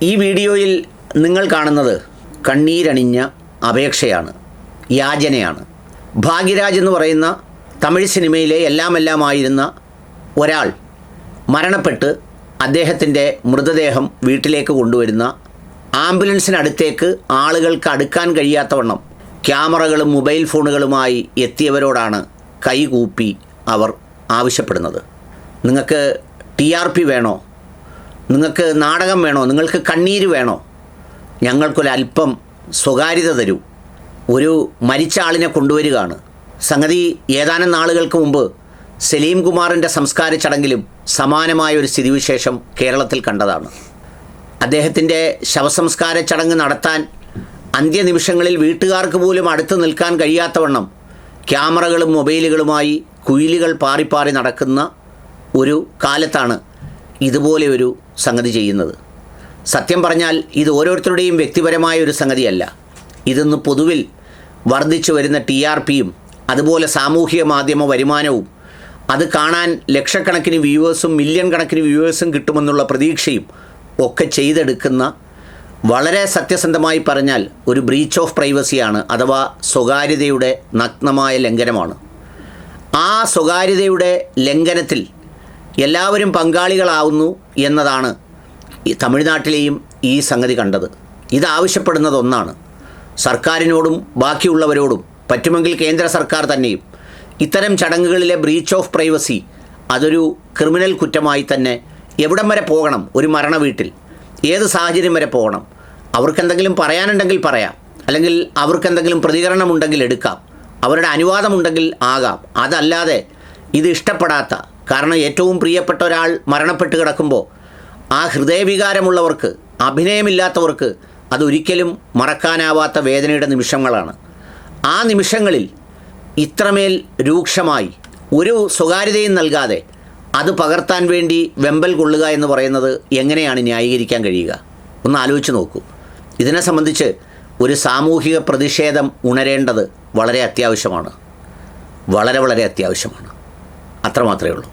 ഈ വീഡിയോയിൽ നിങ്ങൾ കാണുന്നത് കണ്ണീരണിഞ്ഞ അപേക്ഷയാണ്, യാചനയാണ്. ഭാഗ്യരാജ് എന്ന് പറയുന്ന തമിഴ് സിനിമയിലെ എല്ലാമായിരുന്ന ഒരാൾ മരണപ്പെട്ട് അദ്ദേഹത്തിൻ്റെ മൃതദേഹം വീട്ടിലേക്ക് കൊണ്ടുവരുന്ന ആംബുലൻസിനടുത്തേക്ക് ആളുകൾക്ക് അടുക്കാൻ കഴിയാത്തവണ്ണം ക്യാമറകളും മൊബൈൽ ഫോണുകളുമായി എത്തിയവരോടാണ് കൈകൂപ്പി അവർ ആവശ്യപ്പെടുന്നത്. നിങ്ങൾക്ക് TRP വേണോ? നിങ്ങൾക്ക് നാടകം വേണോ? നിങ്ങൾക്ക് കണ്ണീര് വേണോ? ഞങ്ങൾക്കൊരല്പം സ്വകാര്യത തരൂ. ഒരു മരിച്ച ആളിനെ കൊണ്ടുവരികയാണ്. സംഗതി ഏതാനും നാളുകൾക്ക് മുമ്പ് സലീം കുമാറിൻ്റെ സംസ്കാര ചടങ്ങിലും സമാനമായൊരു സ്ഥിതിവിശേഷം കേരളത്തിൽ കണ്ടതാണ്. അദ്ദേഹത്തിൻ്റെ ശവസംസ്കാര ചടങ്ങ് നടത്താൻ അന്ത്യനിമിഷങ്ങളിൽ വീട്ടുകാർക്ക് പോലും അടുത്ത് നിൽക്കാൻ കഴിയാത്തവണ്ണം ക്യാമറകളും മൊബൈലുകളുമായി കുയിലുകൾ പാറി നടക്കുന്ന ഒരു കാലത്താണ് ഇതുപോലെ ഒരു സംഗതി ചെയ്യുന്നത്. സത്യം പറഞ്ഞാൽ ഇത് ഓരോരുത്തരുടെയും വ്യക്തിപരമായ ഒരു സംഗതിയല്ല. ഇതൊന്ന് പൊതുവിൽ വർദ്ധിച്ചു വരുന്ന TRPയും അതുപോലെ സാമൂഹിക മാധ്യമ വരുമാനവും അത് കാണാൻ ലക്ഷക്കണക്കിന് വ്യൂവേഴ്സും മില്യൺ കണക്കിന് വ്യൂവേഴ്സും കിട്ടുമെന്നുള്ള പ്രതീക്ഷയും ഒക്കെ ചെയ്തെടുക്കുന്ന, വളരെ സത്യസന്ധമായി പറഞ്ഞാൽ ഒരു ബ്രീച്ച് ഓഫ് പ്രൈവസിയാണ്, അഥവാ സ്വകാര്യതയുടെ നഗ്നമായ ലംഘനമാണ്. ആ സ്വകാര്യതയുടെ ലംഘനത്തിൽ എല്ലാവരും പങ്കാളികളാവുന്നു എന്നതാണ് ഈ തമിഴ്നാട്ടിലെയും ഈ സംഗതി കണ്ടത്. ഇതാവശ്യപ്പെടുന്നത് ഒന്നാണ്. സർക്കാരിനോടും ബാക്കിയുള്ളവരോടും, പറ്റുമെങ്കിൽ കേന്ദ്ര സർക്കാർ തന്നെയും ഇത്തരം ചടങ്ങുകളിലെ ബ്രീച്ച് ഓഫ് പ്രൈവസി അതൊരു ക്രിമിനൽ കുറ്റമായി തന്നെ എവിടം വരെ പോകണം, ഒരു മരണ വീട്ടിൽ ഏത് സാഹചര്യം വരെ പോകണം, അവർക്കെന്തെങ്കിലും പറയാനുണ്ടെങ്കിൽ പറയാം, അല്ലെങ്കിൽ അവർക്കെന്തെങ്കിലും പ്രതികരണമുണ്ടെങ്കിൽ എടുക്കാം, അവരുടെ അനുവാദമുണ്ടെങ്കിൽ ആകാം. അതല്ലാതെ ഇത് ഇഷ്ടപ്പെടാത്ത, കാരണം ഏറ്റവും പ്രിയപ്പെട്ട ഒരാൾ മരണപ്പെട്ട് കിടക്കുമ്പോൾ ആ ഹൃദയവികാരമുള്ളവർക്ക്, അഭിനയമില്ലാത്തവർക്ക് അതൊരിക്കലും മറക്കാനാവാത്ത വേദനയുടെ നിമിഷങ്ങളാണ്. ആ നിമിഷങ്ങളിൽ ഇത്രമേൽ രൂക്ഷമായി ഒരു സ്വകാര്യതയും നൽകാതെ അത് പകർത്താൻ വേണ്ടി വെമ്പൽ കൊള്ളുക എന്ന് പറയുന്നത് എങ്ങനെയാണ് ന്യായീകരിക്കാൻ കഴിയുക? ഒന്ന് ആലോചിച്ച് നോക്കൂ. ഇതിനെ സംബന്ധിച്ച് ഒരു സാമൂഹിക പ്രതിഷേധം ഉണരേണ്ടത് വളരെ അത്യാവശ്യമാണ്, വളരെ അത്യാവശ്യമാണ്. അത്രമാത്രമേ ഉള്ളൂ.